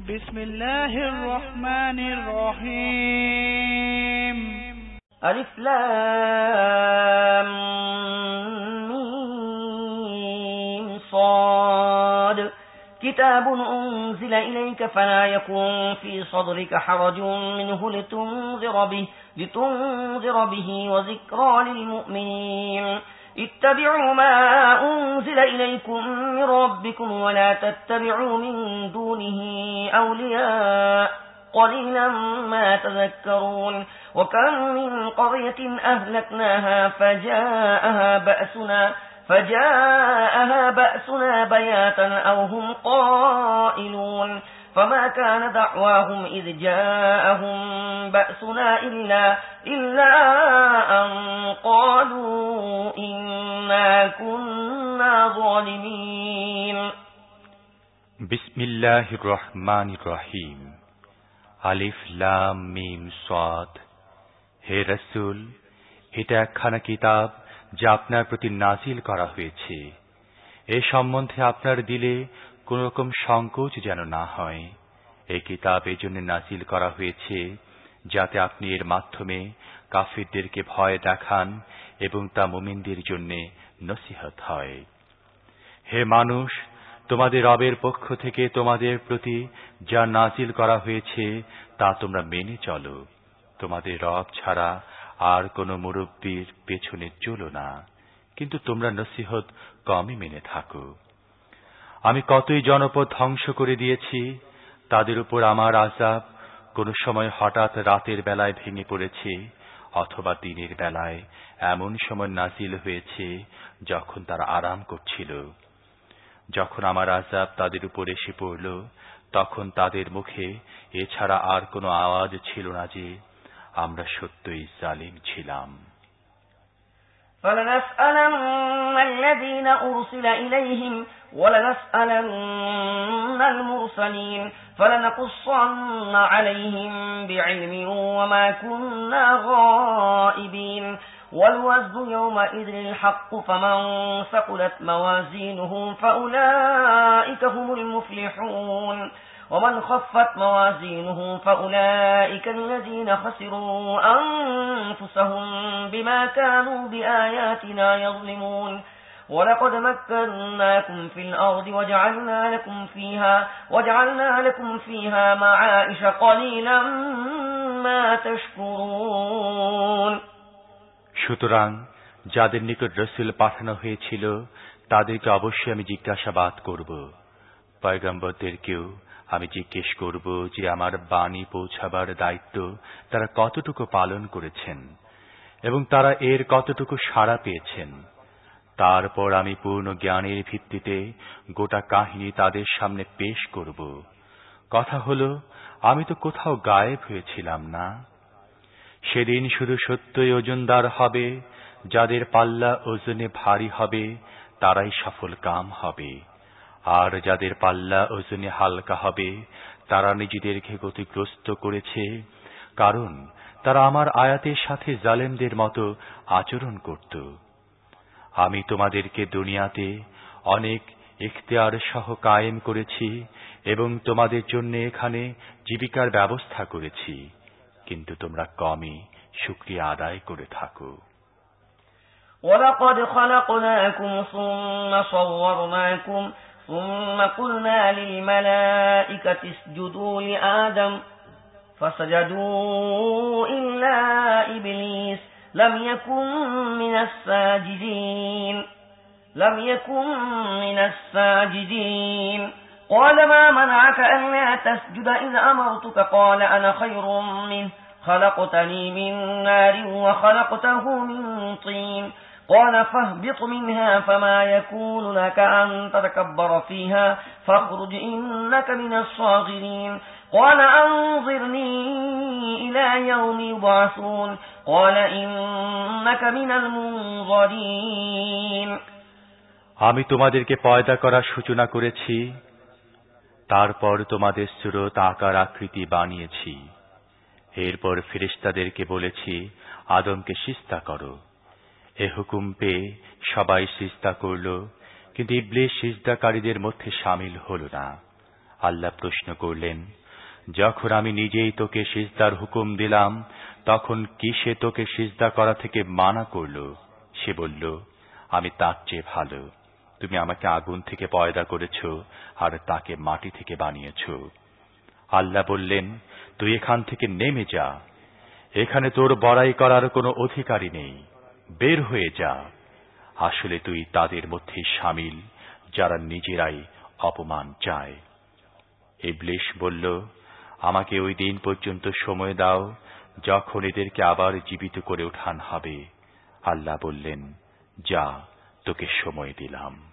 بسم الله الرحمن الرحيم ألف لام ميم صاد كتاب أنزل إليك فلا يكن في صدرك حرج منه لتنذر به وذكرى للمؤمنين اتبعوا ما أنزل إليكم من ربكم ولا تتبعوا من دونه أولياء قليلا ما تذكرون وكم من قرية أهلكناها فجاءها بأسنا بياتا أو هم قائلون فما كان دعواهم إذ جاءهم بأسنا إلا أن قالوا إنا كنا ظالمين بسم الله الرحمن الرحيم আলিফ লাম মিম সাদ। হে রাসূল, এটা একখানা কিতাব যা আপনার প্রতি নাজিল করা হয়েছে। এ সম্বন্ধে আপনার দিলে কোন রকম সংকোচ যেন না হয়। এই কিতাব এজন্য নাজিল করা হয়েছে যাতে আপনি এর মাধ্যমে কাফিরদেরকে ভয় দেখান এবং তা মুমিনদের জন্য নসিহত হয়। হে মানুষ, তোমাদের রবের পক্ষ থেকে তোমাদের প্রতি যা নাজিল করা হয়েছে তা তোমরা মেনে চলো। তোমাদের রব ছাড়া আর কোনো মুরব্বির পেছনে চলো না, কিন্তু তোমরা নসিহত কমই মেনে থাকো। আমি কতই জনপদ ধ্বংস করে দিয়েছি, তাদের উপর আমার আযাব কোনো সময় হঠাৎ রাতের বেলায় ভেঙে পড়েছে অথবা দিনের বেলায় এমন সময় নাজিল হয়েছে যখন তারা আরাম করছিল। যখন আমার আযাব তাদের উপর এসে পড়ল, তখন তাদের মুখে এছাড়া আর কোনো আওয়াজ ছিল না যে আমরা সত্যই জালিম ছিলাম। فلنسألن الذين أرسل إليهم ولنسألن المرسلين فلنقصن عليهم بعلم وما كنا غائبين والوزن يومئذ الحق فمن ثقلت موازينه فأولئك هم المفلحون ومن خفت موازينه فأولئك الذين خسروا أنفسهم بما كانوا بآياتنا يظلمون ولقد مكناكم في الأرض وجعلنا لكم فيها معائش قليلا ما تشكرون। সুতরাং যাদের নিকট রাসূল পাঠানো হয়েছিল তাদেরকে অবশ্যই আমি জিজ্ঞাসাবাদ করব। পয়গম্বরদেরকেও আমি জিজ্ঞেস করব যে আমার বাণী পৌঁছাবার দায়িত্ব তারা কতটুকু পালন করেছেন এবং তারা এর কতটুকু সাড়া পেয়েছেন। তারপর আমি পূর্ণ জ্ঞানের ভিত্তিতে গোটা কাহিনী তাদের সামনে পেশ করব। কথা হলো, আমি তো কোথাও গায়েব হয়েছিলাম না। সেদিন শুধু সত্যই ওজনদার হবে, যাদের পাল্লা ওজনে ভারী হবে তারাই সফল কাম হবে, আর যাদের পাল্লা ওজনে হালকা হবে তারা নিজেদেরকে ক্ষতিগ্রস্ত করেছে, কারণ তারা আমার আয়াতের সাথে জালেমদের মতো আচরণ করত। আমি তোমাদেরকে দুনিয়াতে অনেক ইখতিয়ার সহ কায়েম করেছি এবং তোমাদের জন্য এখানে জীবিকার ব্যবস্থা করেছি, কিন্তু তোমরা কমই শুকরিয়া আদায় করে থাকো। وَلَقَدْ خَلَقْنَاكُمْ ثُمَّ صَوَّرْنَاكُمْ ثُمَّ قُلْنَا لِلْمَلَائِكَةِ اسْجُدُوا لِآدَمَ فَسَجَدُوا إِلَّا إِبْلِيسَ لَمْ يَكُنْ مِنَ السَّاجِدِينَ قَالَ مَا مَنَعَكَ أَلَّا تَسْجُدَ إِذْ أَمَرْتُكَ قَالَ أَنَا خَيْرٌ مِنْهُ خلقتني من نار وخلقته من طين قال فاهبط منها فما يكون لك أن تتكبر فيها فاخرج إنك من الصاغرين قال أنظرني إلى يوم يبعثون قال إنك من المنظرين। আমি তোমাদেরকে পয়দা করার সূচনা করেছি, তারপর তোমাদের সুরত আকার আকৃতি বানিয়েছি। এরপর ফেরেশতাদেরকে বলেছি আদমকে সিজদা করো। এ হুকুম পেয়ে সবাই সিজদা করল, কিন্তু ইবলিস সিজদাকারীদের মধ্যে শামিল হল না। আল্লাহ প্রশ্ন করলেন, যখন আমি নিজেই তোকে সিজদার হুকুম দিলাম তখন কি সে তোকে সিজদা করা থেকে মানা করল? সে বলল, আমি তার চেয়ে ভালো। তুমি আমাকে আগুন থেকে পয়দা করেছ আর তাকে মাটি থেকে বানিয়েছ। আল্লাহ বললেন, তুই এখান থেকে নেমে যা, এখানে তোর বড়াই করার কোনো অধিকারই নেই, বের হয়ে যা। আসলে তুই তাদের মধ্যে শামিল যারা নিজেরাই অপমান চায়। ইবলিস বলল, আমাকে ওই দিন পর্যন্ত সময় দাও যখন এদেরকে আবার জীবিত করে ওঠান হবে। আল্লাহ বললেন, যা, তোকে সময় দিলাম।